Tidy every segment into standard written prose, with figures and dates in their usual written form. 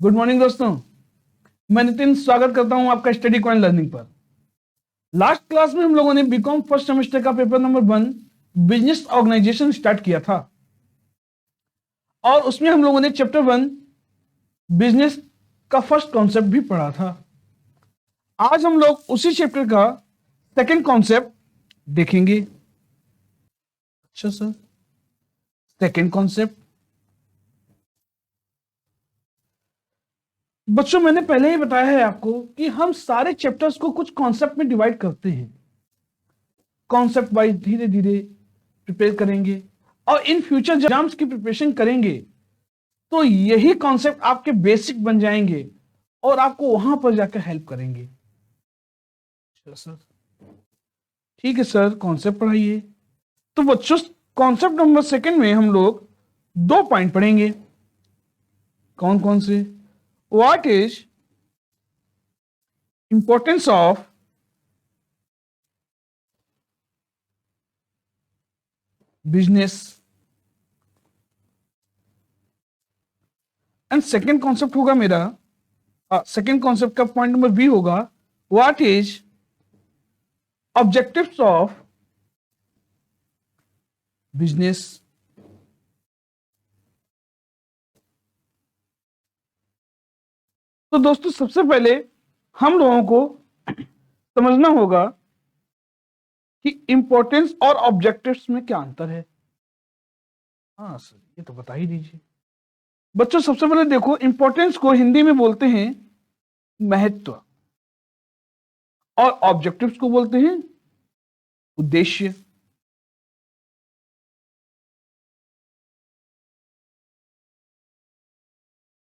Good morning दोस्तों। मैं नितिन स्वागत करता हूं आपका स्टडी कॉइन लर्निंग पर। लास्ट क्लास में हम लोगों ने बीकॉम फर्स्ट सेमेस्टर का paper number 1 business organisation start किया था और उसमें हम लोगों ने चैप्टर 1 बिजनेस का फर्स्ट कॉन्सेप्ट भी पढ़ा था। आज हम लोग उसी चैप्टर का सेकंड कॉन्सेप्ट देखेंगे। अच्छा सर, सेकंड कॉन्सेप्ट बच्चों मैंने पहले ही बताया है आपको कि हम सारे चैप्टर्स को कुछ कॉन्सेप्ट में डिवाइड करते हैं। कॉन्सेप्ट वाइज धीरे धीरे प्रिपेयर करेंगे और इन फ्यूचर एग्जाम्स की प्रिपरेशन करेंगे तो यही कॉन्सेप्ट आपके बेसिक बन जाएंगे और आपको वहां पर जाकर हेल्प करेंगे। सर ठीक है सर, कॉन्सेप्ट पढ़ाइए। तो बच्चों कॉन्सेप्ट नंबर सेकंड में हम लोग 2 पॉइंट पढ़ेंगे। कौन कौन से? What is importance of business and second concept होगा मेरा, सेकेंड कॉन्सेप्ट का पॉइंट नंबर बी होगा what is objectives of business. तो दोस्तों सबसे पहले हम लोगों को समझना होगा कि इंपॉर्टेंस और ऑब्जेक्टिव्स में क्या अंतर है। हाँ सर, ये तो बता ही दीजिए। बच्चों सबसे पहले देखो, इंपॉर्टेंस को हिंदी में बोलते हैं महत्व और ऑब्जेक्टिव्स को बोलते हैं उद्देश्य।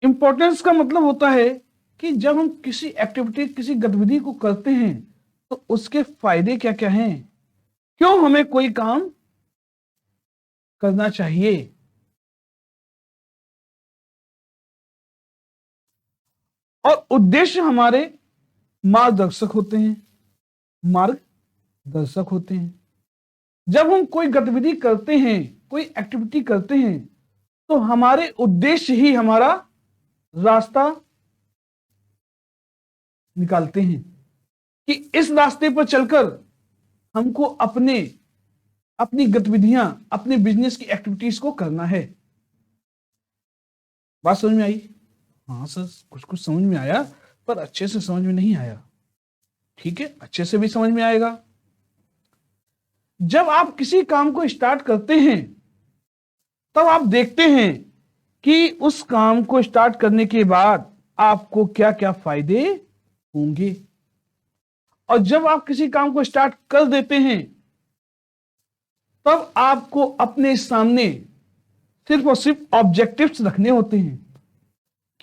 इंपॉर्टेंस का मतलब होता है कि जब हम किसी एक्टिविटी किसी गतिविधि को करते हैं तो उसके फायदे क्या क्या हैं, क्यों हमें कोई काम करना चाहिए। और उद्देश्य हमारे मार्गदर्शक होते हैं, मार्गदर्शक होते हैं। जब हम कोई गतिविधि करते हैं, कोई एक्टिविटी करते हैं तो हमारे उद्देश्य ही हमारा रास्ता निकालते हैं कि इस रास्ते पर चलकर हमको अपनी गतिविधियां, अपने बिजनेस की एक्टिविटीज को करना है। बात समझ में आई? हाँ सर, कुछ कुछ समझ में आया पर अच्छे से समझ में नहीं आया। ठीक है, अच्छे से भी समझ में आएगा। जब आप किसी काम को स्टार्ट करते हैं तब आप देखते हैं कि उस काम को स्टार्ट करने के बाद आपको क्या क्या फायदे होंगे। और जब आप किसी काम को स्टार्ट कर देते हैं तब आपको अपने सामने सिर्फ और सिर्फ ऑब्जेक्टिव्स रखने होते हैं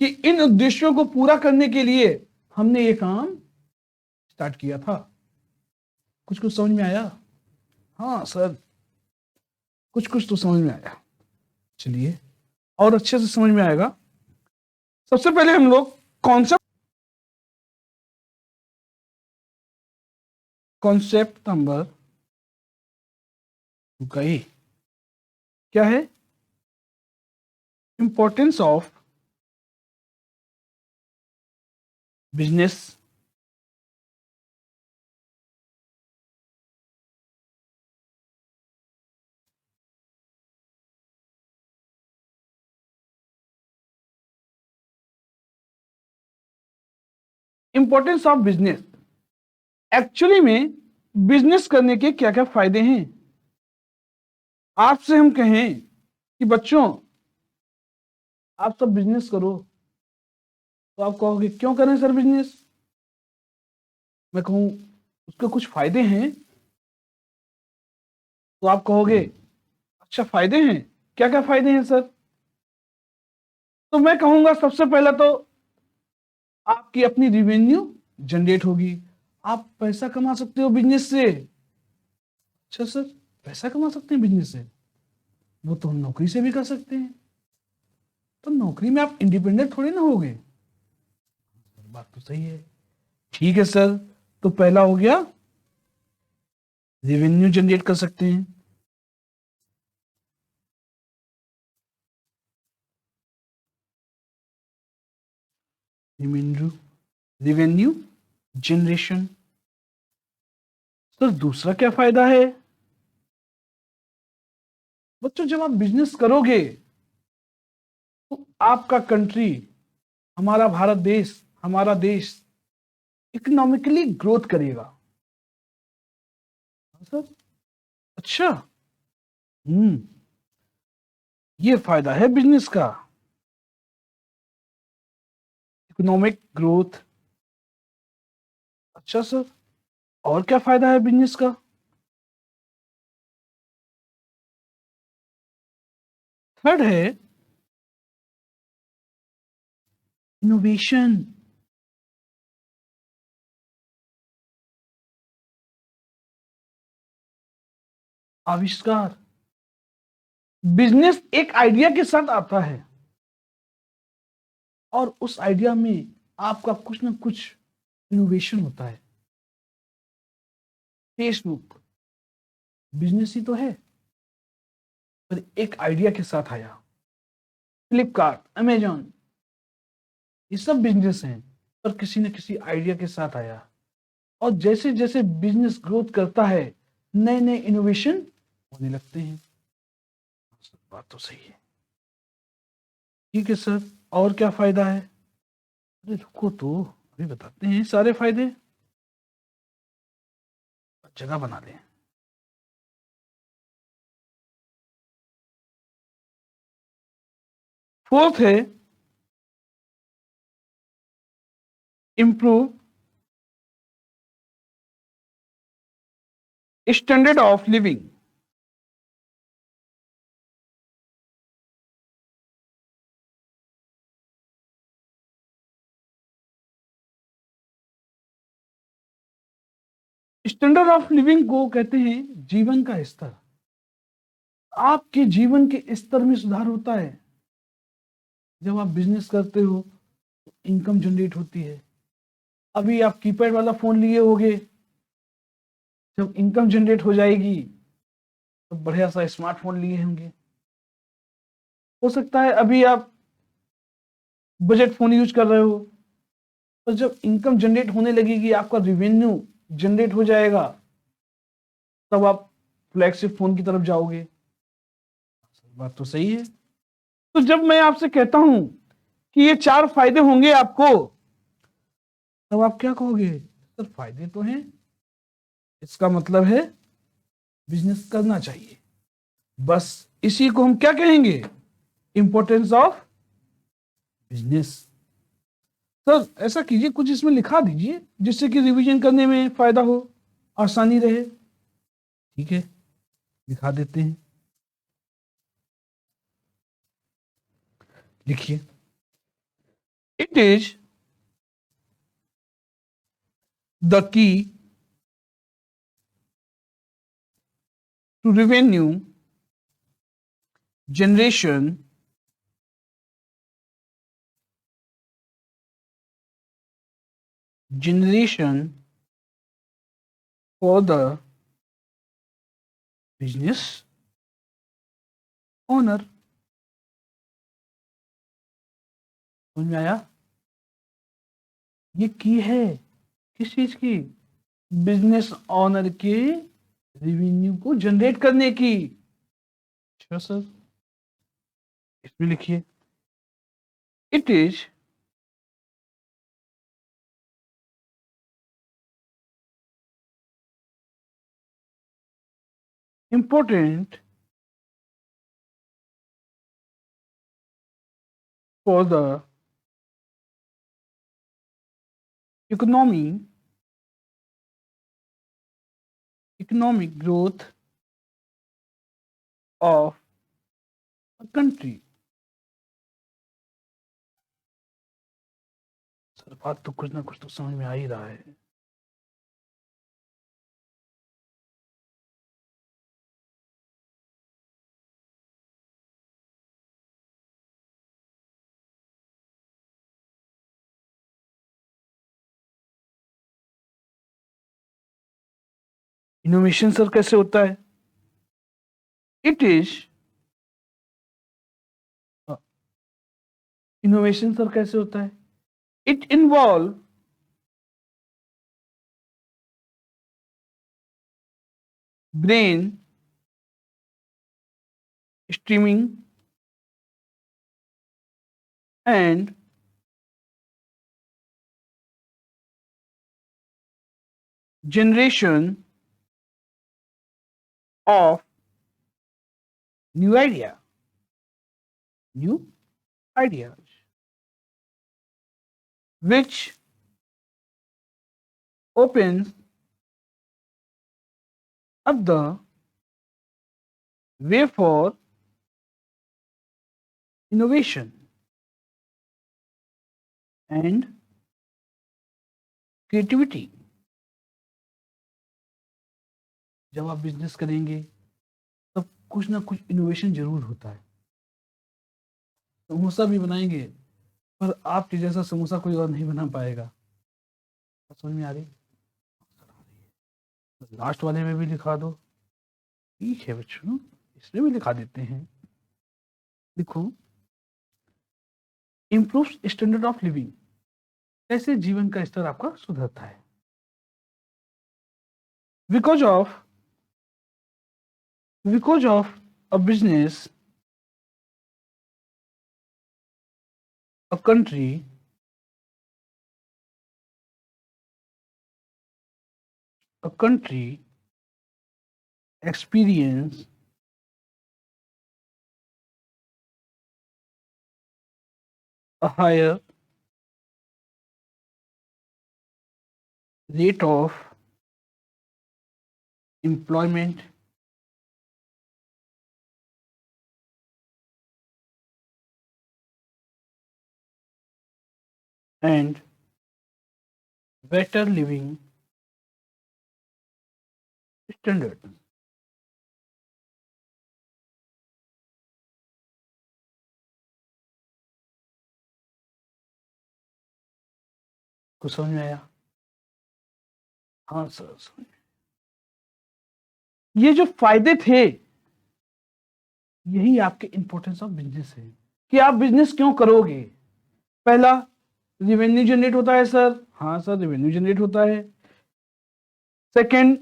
कि इन उद्देश्यों को पूरा करने के लिए हमने ये काम स्टार्ट किया था। कुछ कुछ समझ में आया? हाँ सर, कुछ कुछ तो समझ में आया। चलिए और अच्छे से समझ में आएगा। सबसे पहले हम लोग कॉन्सेप्ट नंबर गए, क्या है? Importance of business importance of business. Actually में बिजनेस करने के क्या क्या फायदे हैं। आपसे हम कहें कि बच्चों आप सब बिजनेस करो तो आप कहोगे क्यों करें सर बिजनेस। मैं कहूं उसके कुछ फायदे हैं तो आप कहोगे अच्छा फायदे हैं, क्या क्या फायदे हैं सर। तो मैं कहूंगा सबसे पहला तो आपकी अपनी रिवेन्यू जनरेट होगी, आप पैसा कमा सकते हो बिजनेस से। अच्छा सर, पैसा कमा सकते हैं बिजनेस से? वो तो हम नौकरी से भी कर सकते हैं। तो नौकरी में आप इंडिपेंडेंट थोड़ी ना होगे। बात तो सही है। ठीक है सर, तो पहला हो गया रेवेन्यू जनरेट कर सकते हैं। Revenue revenue generation. सर दूसरा क्या फायदा है? बच्चों जब आप बिजनेस करोगे तो आपका कंट्री, हमारा देश इकोनॉमिकली ग्रोथ करेगा। हाँ सर। अच्छा। हम्म। ये फायदा है बिजनेस का, इकोनॉमिक ग्रोथ। अच्छा सर, और क्या फायदा है बिजनेस का? थर्ड है इनोवेशन। आविष्कार। बिजनेस एक आइडिया के साथ आता है और उस आइडिया में आपका कुछ ना कुछ इनोवेशन होता है। फेसबुक बिजनेस ही तो है, पर एक आइडिया के साथ आया। फ्लिपकार्ट, अमेजॉन, ये सब बिजनेस हैं, पर किसी न किसी आइडिया के साथ आया। और जैसे जैसे बिजनेस ग्रोथ करता है, नए नए इनोवेशन होने लगते हैं। बात तो सही है। ठीक है सर, और क्या फायदा है? अरे रुको तो, अभी बताते हैं सारे फायदे। जगह बना लें। फोर्थ है improve standard of living. Standard of living को कहते हैं जीवन का स्तर। आपके जीवन के स्तर में सुधार होता है जब आप बिजनेस करते हो, तो इनकम जनरेट होती है। अभी आप कीपैड वाला फोन लिए होगे, जब इनकम जनरेट हो जाएगी तो बढ़िया सा स्मार्टफोन लिए होंगे। हो सकता है अभी आप बजट फोन यूज कर रहे हो, तो जब इनकम जनरेट होने लगेगी, आपका रिवेन्यू जनरेट हो जाएगा, तब आप फ्लैगशिप फोन की तरफ जाओगे। बात तो सही है। तो जब मैं आपसे कहता हूं कि ये चार फायदे होंगे आपको, तब आप क्या कहोगे? सर फायदे तो हैं, इसका मतलब है बिजनेस करना चाहिए। बस इसी को हम क्या कहेंगे? Importance of business. सर ऐसा कीजिए, कुछ इसमें लिखा दीजिए जिससे कि रिवीजन करने में फायदा हो, आसानी रहे। ठीक है, लिखा देते हैं। लिखिए। It is the key to revenue generation generation for the business owner। समझ में आया? ये की है किस चीज की? बिजनेस ऑनर के रेवेन्यू को जनरेट करने की। अच्छा सर, इसमें लिखिए। It is important for the economy economic growth of a country। Sir बात तो कुछ ना कुछ तो समझ में आ ही रहा है। इनोवेशन सर कैसे होता है? इट इज इनोवेशन सर कैसे होता है? It involves brain streaming and generation of new ideas, which opens up the way for innovation and creativity. जब आप बिजनेस करेंगे तब कुछ ना कुछ इनोवेशन जरूर होता है। समोसा भी बनाएंगे पर आपके जैसा समोसा कोई और नहीं बना पाएगा। समझ में आ रही? लास्ट वाले में भी लिखा दो। ठीक है बच्चों, इसमें भी लिखा देते हैं। देखो, इम्प्रूव स्टैंडर्ड ऑफ लिविंग, कैसे जीवन का स्तर आपका सुधरता है। Because of a business, a country experience a higher rate of employment and better living standard। कुछ समझ में आया? हाँ सर, समझ। ये जो फायदे थे, यही आपके इंपॉर्टेंस ऑफ बिजनेस है कि आप बिजनेस क्यों करोगे। पहला, रेवेन्यू जनरेट होता है सर। हाँ सर, रेवेन्यू जनरेट होता है। सेकंड,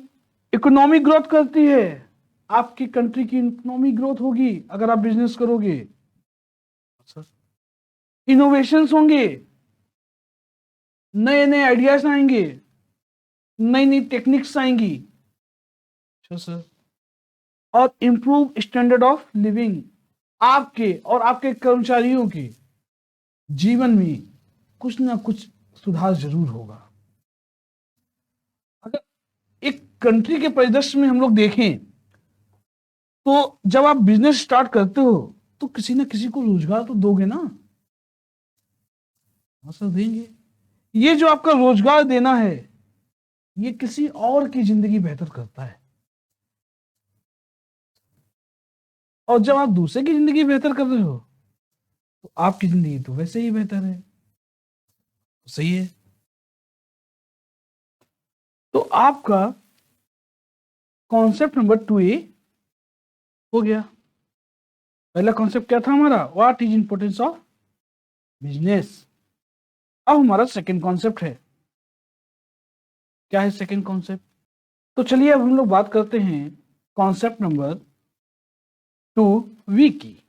इकोनॉमिक ग्रोथ करती है। आपकी कंट्री की इकोनॉमिक ग्रोथ होगी अगर आप बिजनेस करोगे। सर, इनोवेशंस होंगे, नए नए आइडियाज आएंगे, नई नई टेक्निक्स आएंगी। अच्छा सर, और इंप्रूव स्टैंडर्ड ऑफ लिविंग, आपके और आपके कर्मचारियों के जीवन में कुछ ना कुछ सुधार जरूर होगा। अगर एक कंट्री के परिदृश्य में हम लोग देखें तो जब आप बिजनेस स्टार्ट करते हो तो किसी ना किसी को रोजगार तो दोगे ना। सर, देंगे। ये जो आपका रोजगार देना है, ये किसी और की जिंदगी बेहतर करता है। और जब आप दूसरे की जिंदगी बेहतर कर रहे हो तो आपकी जिंदगी तो वैसे ही बेहतर है। सही है। तो आपका कॉन्सेप्ट नंबर 2A हो गया। पहला कॉन्सेप्ट क्या था हमारा? What is importance of business. अब हमारा सेकंड कॉन्सेप्ट है। क्या है सेकंड कॉन्सेप्ट? तो चलिए अब हम लोग बात करते हैं कॉन्सेप्ट नंबर 2B की।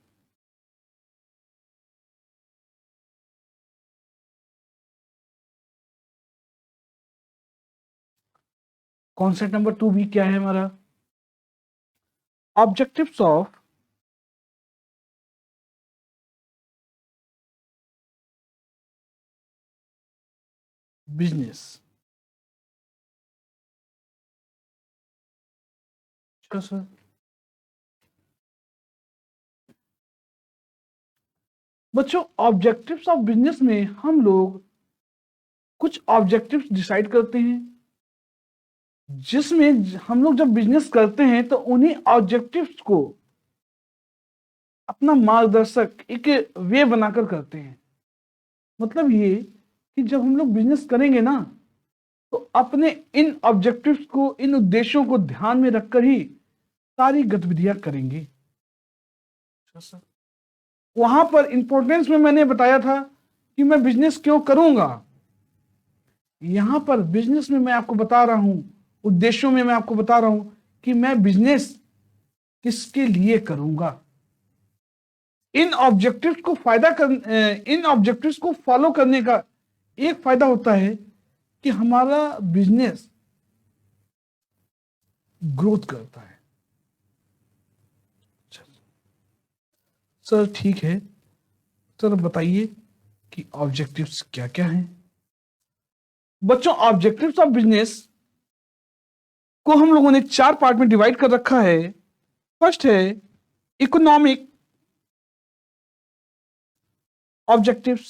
कॉन्सेप्ट नंबर 2B क्या है हमारा? Objectives of business. सर, बच्चों, ऑब्जेक्टिव्स ऑफ बिजनेस में हम लोग कुछ ऑब्जेक्टिव्स डिसाइड करते हैं, जिसमें हम लोग जब बिजनेस करते हैं तो उन्हीं ऑब्जेक्टिव्स को अपना मार्गदर्शक एक वे बनाकर करते हैं। मतलब ये कि जब हम लोग बिजनेस करेंगे ना तो अपने इन ऑब्जेक्टिव्स को, इन उद्देश्यों को ध्यान में रखकर ही सारी गतिविधियां करेंगे। वहां पर इंपॉर्टेंस में मैंने बताया था कि मैं बिजनेस क्यों करूंगा, यहां पर बिजनेस में मैं आपको बता रहा हूं, उद्देश्यों में मैं आपको बता रहा हूं कि मैं बिजनेस किसके लिए करूंगा। इन ऑब्जेक्टिव्स को फॉलो करने का एक फायदा होता है कि हमारा बिजनेस ग्रोथ करता है। सर ठीक है, सर बताइए कि ऑब्जेक्टिव्स क्या क्या हैं। बच्चों, ऑब्जेक्टिव्स ऑफ बिजनेस को हम लोगों ने 4 पार्ट में डिवाइड कर रखा है। फर्स्ट है इकोनॉमिक ऑब्जेक्टिव्स,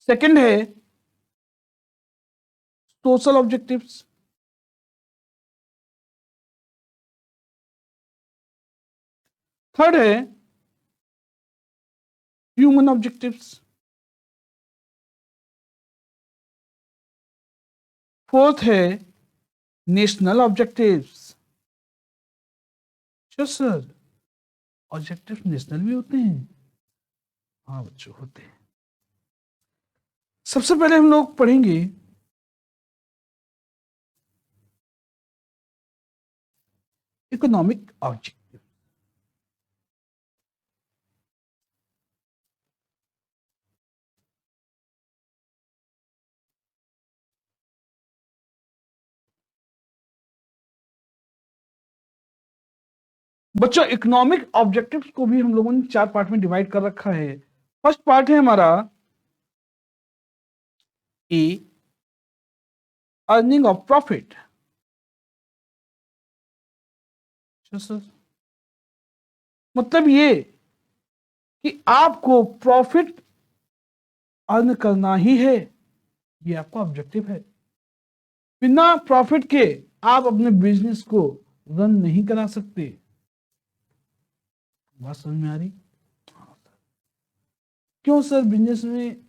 सेकंड है सोशल ऑब्जेक्टिव्स, थर्ड है ह्यूमन ऑब्जेक्टिव्स, फोर्थ है नेशनल ऑब्जेक्टिव्स। अच्छा सर, ऑब्जेक्टिव नेशनल भी होते हैं? हाँ बच्चों, होते हैं। सबसे पहले हम लोग पढ़ेंगे इकोनॉमिक ऑब्जेक्टिव। बच्चों, इकोनॉमिक ऑब्जेक्टिव्स को भी हम लोगों ने 4 पार्ट में डिवाइड कर रखा है। फर्स्ट पार्ट है हमारा ए, अर्निंग ऑफ प्रॉफिट। सर मतलब ये कि आपको प्रॉफिट अर्न करना ही है, ये आपका ऑब्जेक्टिव है। बिना प्रॉफिट के आप अपने बिजनेस को रन नहीं करा सकते। बात समझ में आ रही? क्यों सर बिजनेस में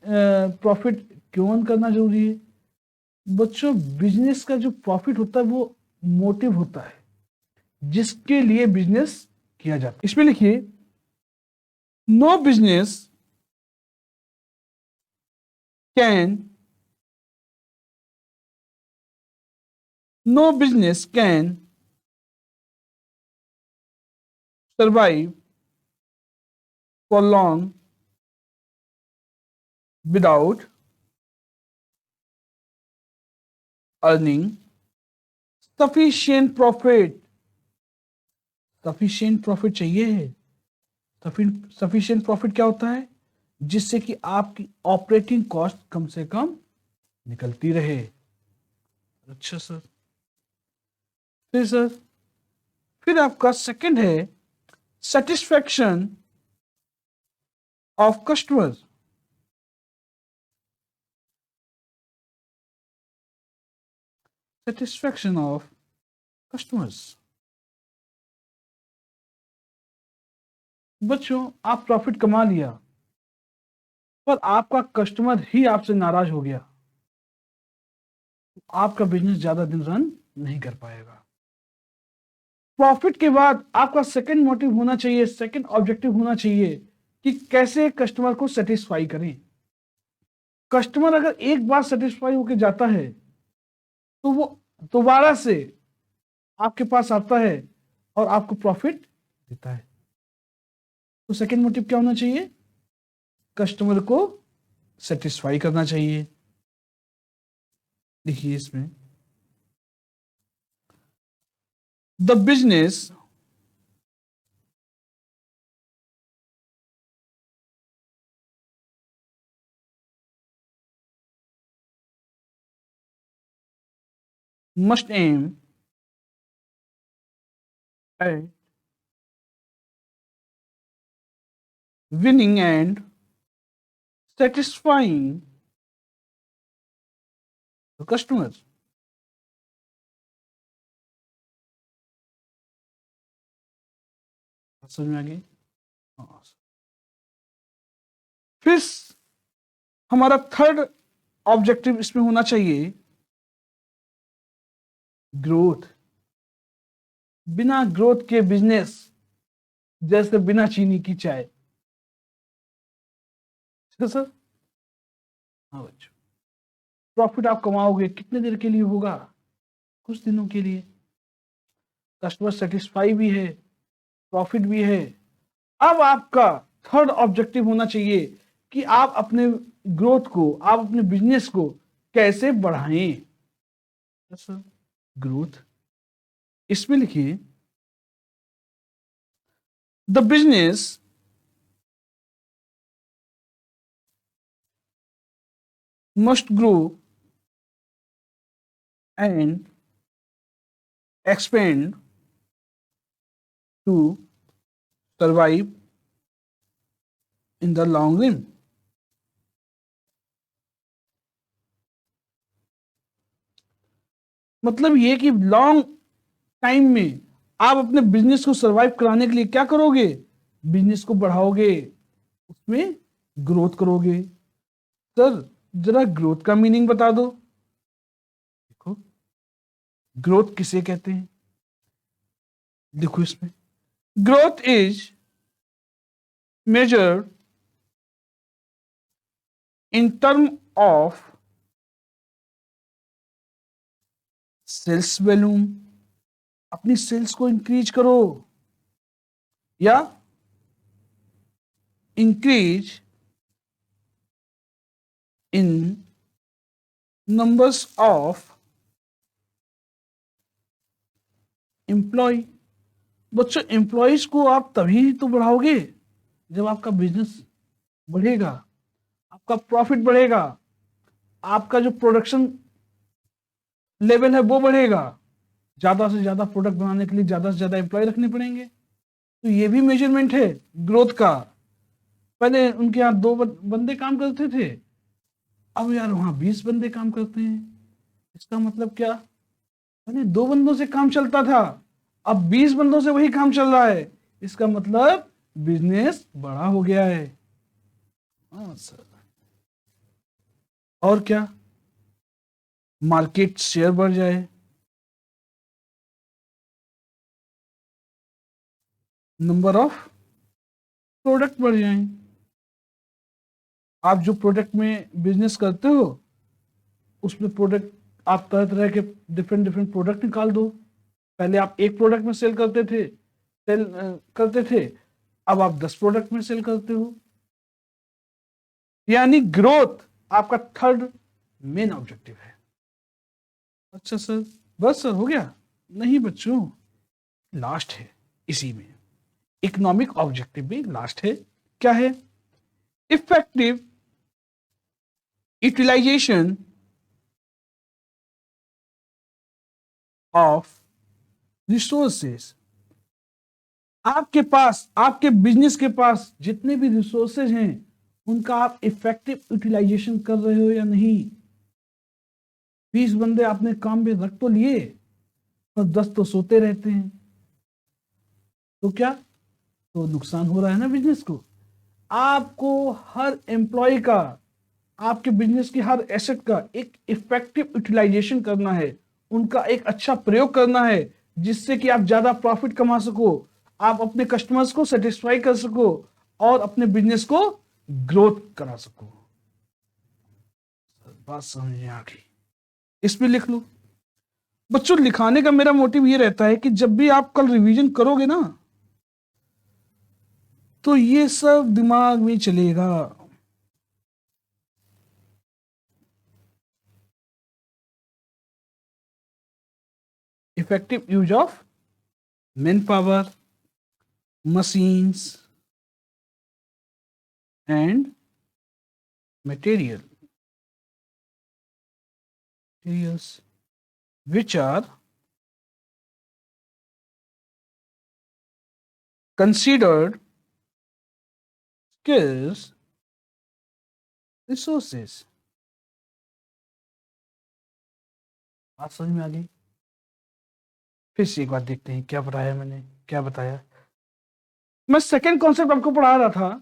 प्रॉफिट क्यों अर्न करना जरूरी है? बच्चों, बिजनेस का जो प्रॉफिट होता है वो मोटिव होता है जिसके लिए बिजनेस किया जाता है। इसमें लिखिए, no business can no business can survive for long without earning sufficient profit। Sufficient profit चाहिए है। सफिशिएंट प्रॉफिट क्या होता है? जिससे कि आपकी ऑपरेटिंग कॉस्ट कम से कम निकलती रहे। अच्छा सर, फिर सर, फिर आपका सेकंड है satisfaction of customers. Satisfaction of customers. बच्चों, आप प्रॉफिट कमा लिया पर आपका कस्टमर ही आपसे नाराज हो गया, आपका बिजनेस ज्यादा दिन रन नहीं कर पाएगा। प्रॉफिट के बाद आपका सेकंड मोटिव होना चाहिए, सेकंड ऑब्जेक्टिव होना चाहिए कि कैसे कस्टमर को सेटिस्फाई करें। कस्टमर अगर एक बार सेटिस्फाई होकर जाता है तो वो दोबारा से आपके पास आता है और आपको प्रॉफिट देता है। तो सेकंड मोटिव क्या होना चाहिए? कस्टमर को सेटिस्फाई करना चाहिए। देखिए इसमें, the business must aim at winning and satisfying the customers। समझ में आ गई? हाँ। फिर हमारा थर्ड ऑब्जेक्टिव इसमें होना चाहिए ग्रोथ। बिना ग्रोथ के बिजनेस जैसे बिना चीनी की चाय। सर हाँ बच्चों, प्रॉफिट आप कमाओगे कितने देर के लिए होगा? कुछ दिनों के लिए। कस्टमर सेटिस्फाई भी है, प्रॉफिट भी है। अब आपका थर्ड ऑब्जेक्टिव होना चाहिए कि आप अपने ग्रोथ को, आप अपने बिजनेस को कैसे बढ़ाएं। सर ग्रोथ, इसमें लिखिए the business must grow and expand to survive in the long run. मतलब ये कि लॉन्ग टाइम में आप अपने बिजनेस को सरवाइव कराने के लिए क्या करोगे? बिजनेस को बढ़ाओगे, उसमें ग्रोथ करोगे। सर जरा ग्रोथ का मीनिंग बता दो। देखो ग्रोथ किसे कहते हैं, देखो इसमें growth is measured in term of sales volume, अपनी सेल्स को इंक्रीज करो, या increase in numbers of employ. बच्चों एम्प्लॉयज को आप तभी तो बढ़ाओगे जब आपका बिजनेस बढ़ेगा, आपका प्रॉफिट बढ़ेगा, आपका जो प्रोडक्शन लेवल है वो बढ़ेगा। ज्यादा से ज्यादा प्रोडक्ट बनाने के लिए ज्यादा से ज्यादा एम्प्लॉय रखने पड़ेंगे। तो ये भी मेजरमेंट है ग्रोथ का। पहले उनके यहाँ 2 बंदे काम करते थे, अब यार वहां 20 बंदे काम करते हैं। इसका मतलब क्या? पहले 2 बंदों से काम चलता था, अब 20 बंदों से वही काम चल रहा है। इसका मतलब बिजनेस बड़ा हो गया है। हाँ सर। और क्या? मार्केट शेयर बढ़ जाए, नंबर ऑफ प्रोडक्ट बढ़ जाए। आप जो प्रोडक्ट में बिजनेस करते हो उसमें प्रोडक्ट आप तरह तरह के डिफरेंट डिफरेंट प्रोडक्ट निकाल दो। पहले आप एक प्रोडक्ट में सेल करते थे, अब आप 10 प्रोडक्ट में सेल करते हो। यानी ग्रोथ आपका थर्ड मेन ऑब्जेक्टिव है। अच्छा सर, बस सर हो गया? नहीं बच्चों, लास्ट है इसी में, इकोनॉमिक ऑब्जेक्टिव भी लास्ट है। क्या है? Effective utilisation of resources. आपके पास, आपके बिजनेस के पास जितने भी रिसोर्सेज हैं उनका आप इफेक्टिव यूटिलाइजेशन कर रहे हो या नहीं। 20 बंदे आपने काम में रख तो लिए और 10 तो सोते रहते हैं, तो क्या? तो नुकसान हो रहा है ना बिजनेस को। आपको हर एम्प्लॉय का, आपके बिजनेस की हर एसेट का एक इफेक्टिव यूटिलाइजेशन करना है, उनका एक अच्छा प्रयोग करना है, जिससे कि आप ज्यादा प्रॉफिट कमा सको, आप अपने कस्टमर्स को सेटिस्फाई कर सको और अपने बिजनेस को ग्रोथ करा सको। बात समझ में आ गई? इसमें लिख लो। बच्चों लिखाने का मेरा मोटिव ये रहता है कि जब भी आप कल रिवीजन करोगे ना तो ये सब दिमाग में चलेगा। Effective use of man power, machines and materials which are considered scarce resources। बात समझ में आ गई? फिर से एक बार देखते हैं क्या बताया मैंने, क्या बताया। मैं सेकंड कॉन्सेप्ट आपको पढ़ा रहा था,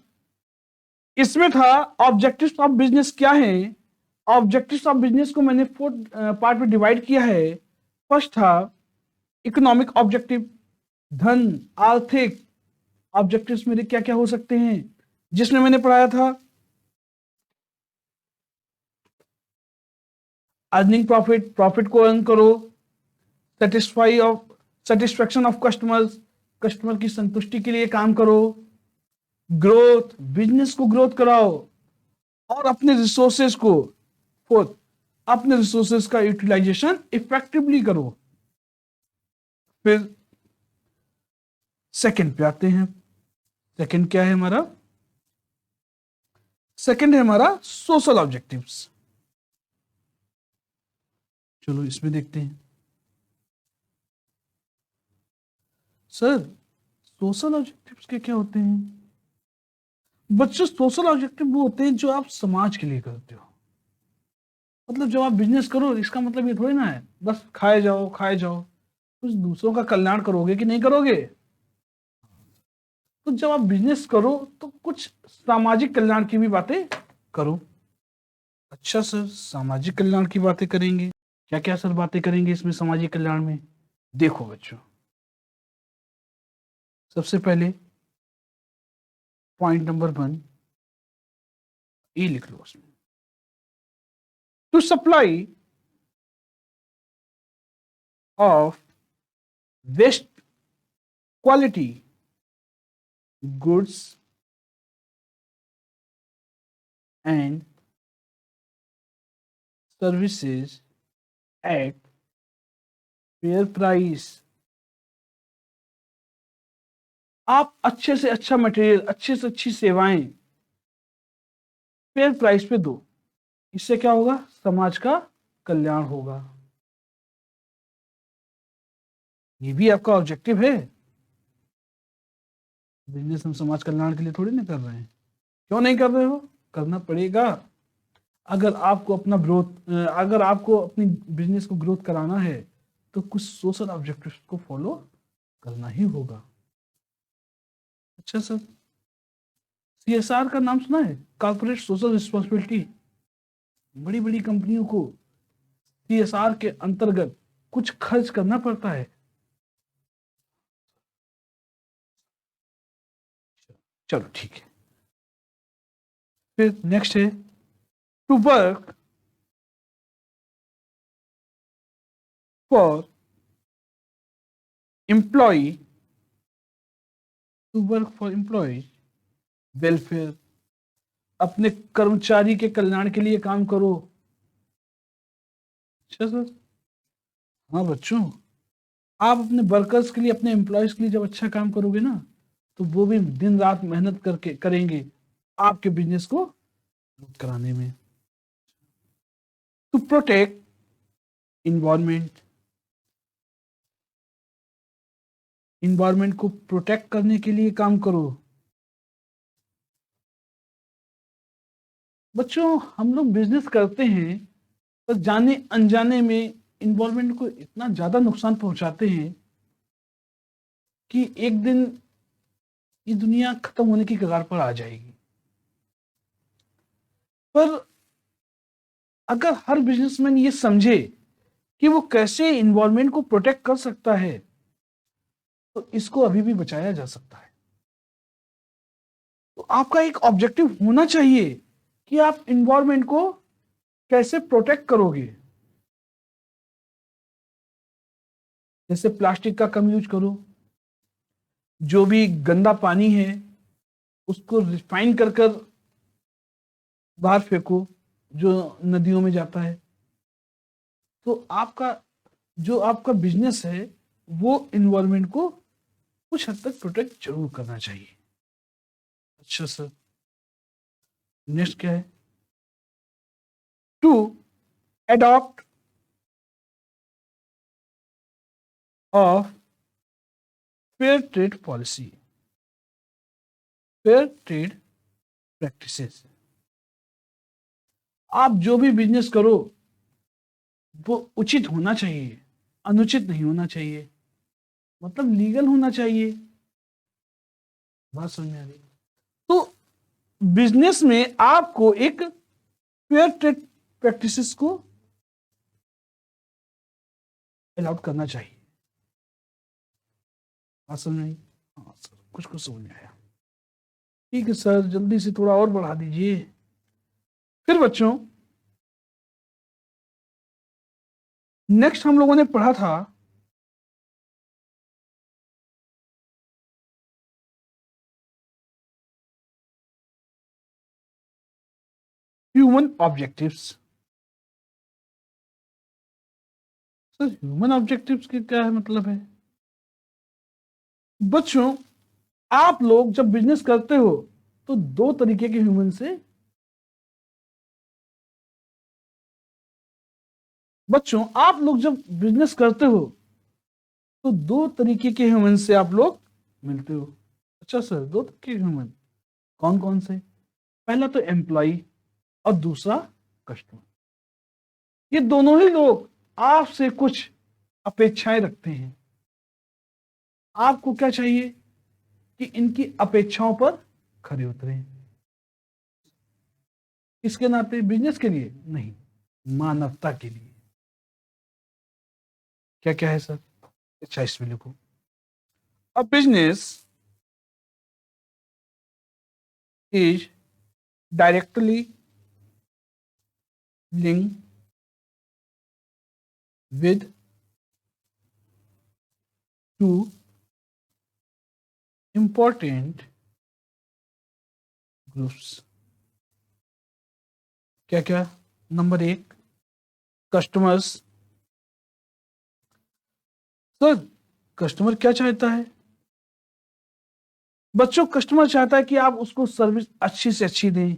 इसमें था ऑब्जेक्टिव्स ऑफ बिजनेस क्या है। ऑब्जेक्टिव्स ऑफ बिजनेस को मैंने 4 पार्ट में डिवाइड किया है। फर्स्ट था इकोनॉमिक ऑब्जेक्टिव, धन आर्थिक ऑब्जेक्टिव्स मेरे क्या क्या हो सकते हैं, जिसमें मैंने पढ़ाया था अर्निंग प्रॉफिट, प्रॉफिट को अर्न करो, सेटिस्फैक्शन ऑफ कस्टमर्स, कस्टमर की संतुष्टि के लिए काम करो, ग्रोथ, बिजनेस को ग्रोथ कराओ, और अपने रिसोर्सेज को, फोर्थ, अपने रिसोर्सेज का यूटिलाइजेशन इफेक्टिवली करो। फिर सेकंड पे आते हैं। सेकंड क्या है हमारा? सेकंड है हमारा सोशल ऑब्जेक्टिव्स। चलो इसमें देखते हैं। सर सोशल ऑब्जेक्टिव्स के क्या होते हैं? बच्चों सोशल ऑब्जेक्टिव वो होते हैं जो आप समाज के लिए करते हो। मतलब जब आप बिजनेस करो, इसका मतलब ये थोड़ी ना है बस खाए जाओ खाए जाओ, कुछ दूसरों का कल्याण करोगे कि नहीं करोगे? तो जब आप बिजनेस करो तो कुछ सामाजिक कल्याण की भी बातें करो। अच्छा सर, सामाजिक कल्याण की बातें करेंगे, क्या क्या सर बातें करेंगे इसमें सामाजिक कल्याण में? देखो बच्चों, सबसे पहले पॉइंट नंबर 1 ये लिख लो उसमें, to supply of best quality goods and services at fair price. आप अच्छे से अच्छा मटेरियल, अच्छे से अच्छी सेवाएं फेयर प्राइस पे दो। इससे क्या होगा? समाज का कल्याण होगा। ये भी आपका ऑब्जेक्टिव है। बिजनेस हम समाज कल्याण के लिए थोड़ी ना कर रहे हैं। क्यों नहीं कर रहे हो? करना पड़ेगा। अगर आपको अपना ग्रोथ, अगर आपको अपनी बिजनेस को ग्रोथ कराना है तो कुछ सोशल ऑब्जेक्टिव्स को फॉलो करना ही होगा। अच्छा सर, सीएसआर का नाम सुना है? Corporate social responsibility. बड़ी बड़ी कंपनियों को सीएसआर के अंतर्गत कुछ खर्च करना पड़ता है। चलो ठीक है। फिर नेक्स्ट है to work for employ, to work for employ welfare, अपने कर्मचारी के कल्याण के लिए काम करो। अच्छा सर, हाँ बच्चों, आप अपने वर्कर्स के लिए, अपने एम्प्लॉयज के लिए जब अच्छा काम करोगे ना, तो वो भी दिन रात मेहनत करके करेंगे आपके बिजनेस को ग्रोथ कराने में। टू प्रोटेक्ट इन्वायरमेंट, इन्वायरमेंट को प्रोटेक्ट करने के लिए काम करो। बच्चों हम लोग बिजनेस करते हैं तो जाने अनजाने में इन्वायरमेंट को इतना ज्यादा नुकसान पहुंचाते हैं कि एक दिन ये दुनिया खत्म होने की कगार पर आ जाएगी। पर अगर हर बिजनेसमैन ये समझे कि वो कैसे इन्वायरमेंट को प्रोटेक्ट कर सकता है, तो इसको अभी भी बचाया जा सकता है। तो आपका एक ऑब्जेक्टिव होना चाहिए कि आप इन्वायरमेंट को कैसे प्रोटेक्ट करोगे। जैसे प्लास्टिक का कम यूज करो, जो भी गंदा पानी है उसको रिफाइन कर कर बाहर फेंको जो नदियों में जाता है। तो आपका जो आपका बिजनेस है वो इन्वायरमेंट को कुछ हद तक प्रोटेक्ट जरूर करना चाहिए। अच्छा सर, नेक्स्ट क्या है? To adopt of fair trade policy, fair trade practices। आप जो भी बिजनेस करो वो उचित होना चाहिए, अनुचित नहीं होना चाहिए, मतलब लीगल होना चाहिए। बात समझ में आ रही? तो बिजनेस में आपको एक फेयर ट्रेड प्रैक्टिसेस को अलाउड करना चाहिए। बात समझ में आई? हाँ सर, कुछ कुछ समझ में आया। ठीक है सर, जल्दी से थोड़ा और बढ़ा दीजिए। फिर बच्चों नेक्स्ट हम लोगों ने पढ़ा था human objectives. Sir human objectives के क्या है मतलब है? बच्चों, आप लोग जब बिजनेस करते हो तो दो तरीके के ह्यूमन से, बच्चों आप लोग जब बिजनेस करते हो तो दो तरीके के ह्यूमन से आप लोग मिलते हो। अच्छा सर, दो तरीके के ह्यूमन कौन कौन से? पहला तो एम्प्लॉय और दूसरा कस्टमर। ये दोनों ही लोग आपसे कुछ अपेक्षाएं रखते हैं। आपको क्या चाहिए कि इनकी अपेक्षाओं पर खरे उतरें। किसके नाते? बिजनेस के लिए नहीं, मानवता के लिए। क्या क्या है सर? अच्छा इसमें लिखो, a business is directly linked with two important groups. क्या क्या? नंबर एक, कस्टमर्स। सर कस्टमर क्या चाहता है? बच्चों कस्टमर चाहता है कि आप उसको सर्विस अच्छी से अच्छी दें,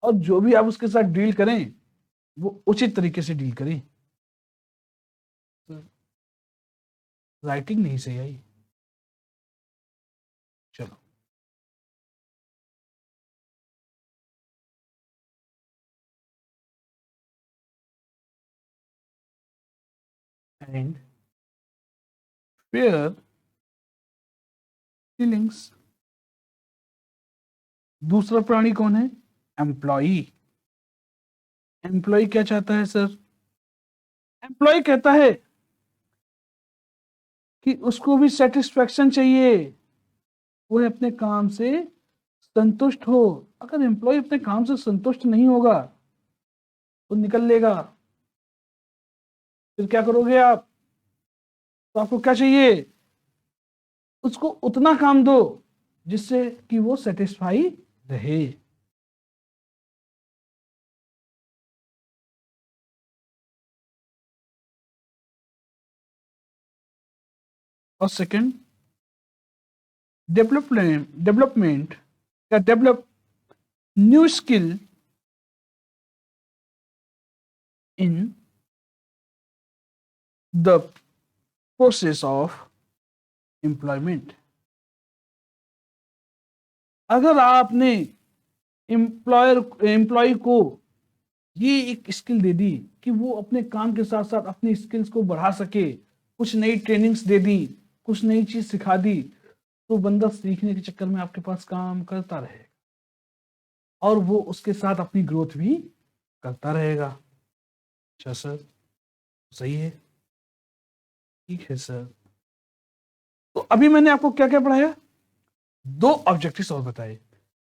और जो भी आप उसके साथ डील करें वो उचित तरीके से डील करें। राइटिंग नहीं सही आई। चलो, एंड फेयर फीलिंग्स। दूसरा प्राणी कौन है? एम्प्लॉई। एम्प्लॉय क्या चाहता है सर? एम्प्लॉय कहता है कि उसको भी सेटिस्फेक्शन चाहिए, वो अपने काम से संतुष्ट हो। अगर एम्प्लॉय अपने काम से संतुष्ट नहीं होगा तो निकल लेगा, फिर क्या करोगे आप? तो आपको क्या चाहिए? उसको उतना काम दो जिससे कि वो सेटिस्फाई रहे। और सेकंड, डेवलपमेंट या develop new skill in the process of employment. अगर आपने एम्प्लॉय को ये एक स्किल दे दी कि वो अपने काम के साथ साथ अपनी स्किल्स को बढ़ा सके, कुछ नई ट्रेनिंग्स दे दी, कुछ नई चीज सिखा दी, तो बंदा सीखने के चक्कर में आपके पास काम करता रहेगा और वो उसके साथ अपनी ग्रोथ भी करता रहेगा। अच्छा सर, सही है, ठीक है सर। तो अभी मैंने आपको क्या क्या पढ़ाया? दो ऑब्जेक्टिव्स और बताए।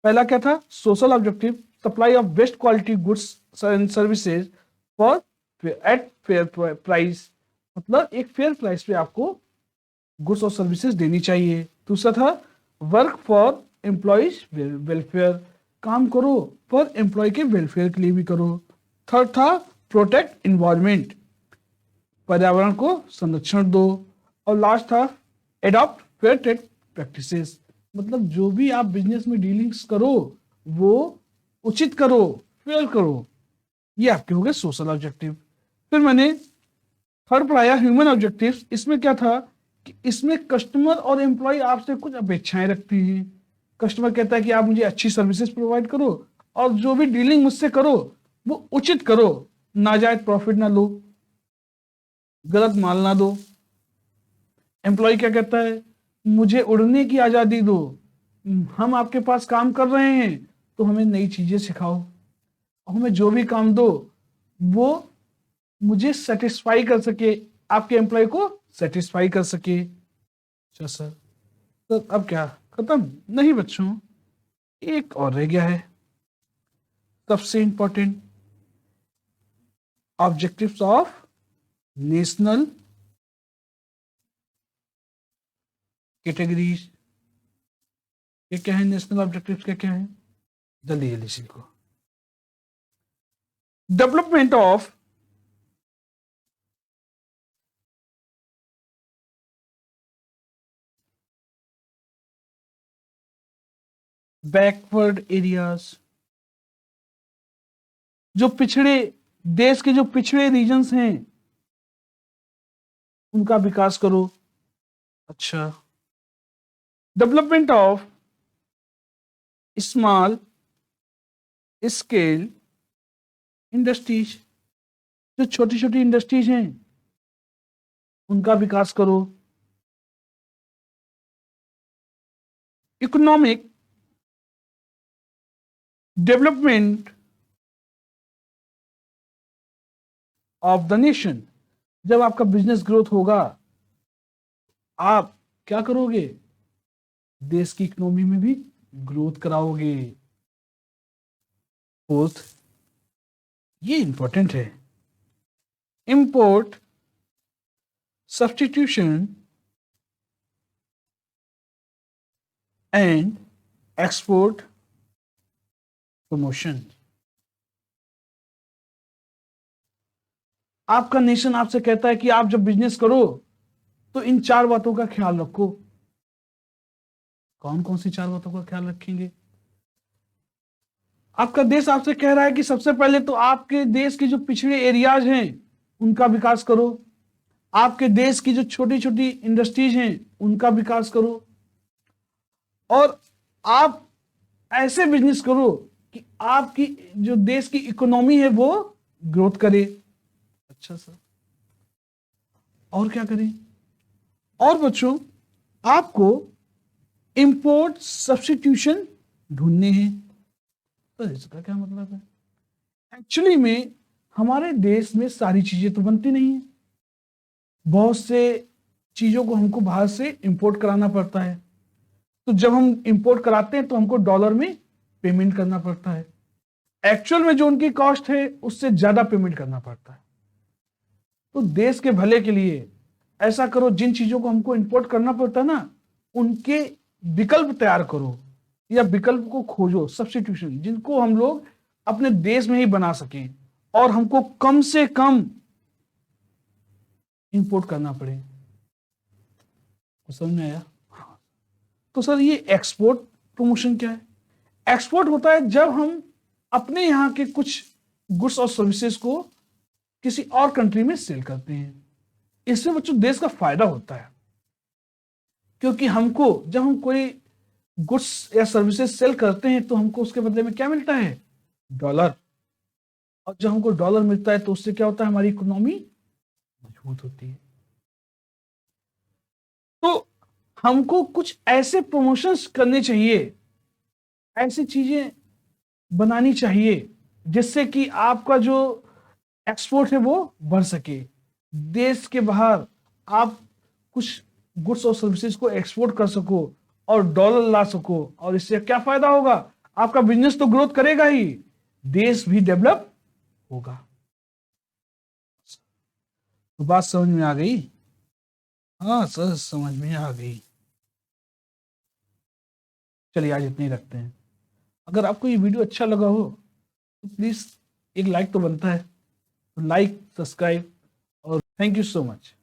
पहला क्या था? Social objective, supply of best quality goods and services for eight fair price, मतलब एक फेयर प्राइस पे आपको गुड्स और सर्विसेज देनी चाहिए। दूसरा था वर्क फॉर एम्प्लॉयज वेलफेयर, काम करो पर एम्प्लॉय के वेलफेयर के लिए भी करो। थर्ड था प्रोटेक्ट इन्वायरमेंट, पर्यावरण को संरक्षण दो। और लास्ट था एडॉप्ट फेयर ट्रेड प्रैक्टिसेस, मतलब जो भी आप बिजनेस में डीलिंग्स करो वो उचित करो, फेयर करो। ये आपके हो गए सोशल ऑब्जेक्टिव। फिर मैंने थर्ड पढ़ाया ह्यूमन ऑब्जेक्टिव्स। इसमें क्या था कि इसमें कस्टमर और एम्प्लॉय आपसे कुछ अपेक्षाएं रखते हैं। कस्टमर कहता है कि आप मुझे अच्छी सर्विसेज प्रोवाइड करो और जो भी डीलिंग मुझसे करो वो उचित करो, नाजायज प्रॉफिट ना लो, गलत माल ना दो। एम्प्लॉय क्या कहता है? मुझे उड़ने की आजादी दो, हम आपके पास काम कर रहे हैं तो हमें नई चीजें सिखाओ, हमें जो भी काम दो वो मुझे सेटिस्फाई कर सके, आपके एम्प्लॉय को सेटिस्फाई कर सके। अच्छा सर, तो अब क्या खत्म? नहीं बच्चों, एक और रह गया है, सबसे important, objectives of national categories, ये क्या है? नेशनल ऑब्जेक्टिव्स क्या है? जल्दी जल्दी सीखो। डेवलपमेंट ऑफ बैकवर्ड एरियाज, जो पिछड़े देश के जो पिछड़े रीजन्स हैं उनका विकास करो। अच्छा, development of small scale industries, जो छोटी छोटी इंडस्ट्रीज हैं उनका विकास करो। Economic development of the nation, जब आपका बिजनेस ग्रोथ होगा आप क्या करोगे? देश की इकोनॉमी में भी ग्रोथ कराओगे। फोर्थ, ये इंपॉर्टेंट है, import substitution and export promotion. आपका नेशन आपसे कहता है कि आप जब बिजनेस करो तो इन 4 बातों का ख्याल रखो। कौन कौन सी 4 बातों का ख्याल रखेंगे? आपका देश आपसे कह रहा है कि सबसे पहले तो आपके देश के जो पिछड़े एरियाज हैं उनका विकास करो, आपके देश की जो छोटी छोटी इंडस्ट्रीज हैं उनका विकास करो, और आप ऐसे बिजनेस करो कि आपकी जो देश की इकोनॉमी है वो ग्रोथ करे। अच्छा सर, और क्या करें? और बच्चों, आपको इंपोर्ट सब्स्टिट्यूशन ढूंढने हैं। तो इसका क्या मतलब है? एक्चुअली में हमारे देश में सारी चीजें तो बनती नहीं है, बहुत से चीजों को हमको बाहर से इंपोर्ट कराना पड़ता है। तो जब हम इंपोर्ट कराते हैं तो हमको डॉलर में पेमेंट करना पड़ता है, एक्चुअल में जो उनकी कॉस्ट है उससे ज्यादा पेमेंट करना पड़ता है। तो देश के भले के लिए ऐसा करो, जिन चीजों को हमको इंपोर्ट करना पड़ता है ना उनके विकल्प तैयार करो या विकल्प को खोजो, सब्स्टिट्यूशन, जिनको हम लोग अपने देश में ही बना सकें और हमको कम से कम इंपोर्ट करना पड़े। तो समझ में आया? हाँ। तो सर ये एक्सपोर्ट प्रमोशन क्या है? एक्सपोर्ट होता है जब हम अपने यहां के कुछ गुड्स और सर्विसेज को किसी और कंट्री में सेल करते हैं। इसमें बच्चों देश का फायदा होता है, क्योंकि हमको जब हम कोई गुड्स या सर्विसेज सेल करते हैं तो हमको उसके बदले में क्या मिलता है? डॉलर। और जब हमको डॉलर मिलता है तो उससे क्या होता है? हमारी इकोनॉमी मजबूत होती है। तो हमको कुछ ऐसे प्रमोशंस करने चाहिए, ऐसी चीजें बनानी चाहिए जिससे कि आपका जो एक्सपोर्ट है वो बढ़ सके। देश के बाहर आप कुछ गुड्स और सर्विसेज को एक्सपोर्ट कर सको और डॉलर ला सको, और इससे क्या फायदा होगा? आपका बिजनेस तो ग्रोथ करेगा ही, देश भी डेवलप होगा। तो बात समझ में आ गई? हाँ सर, समझ में आ गई। चलिए आज इतने ही रखते हैं। अगर आपको ये वीडियो अच्छा लगा हो तो प्लीज एक लाइक तो बनता है, तो लाइक, सब्सक्राइब, और थैंक यू सो मच।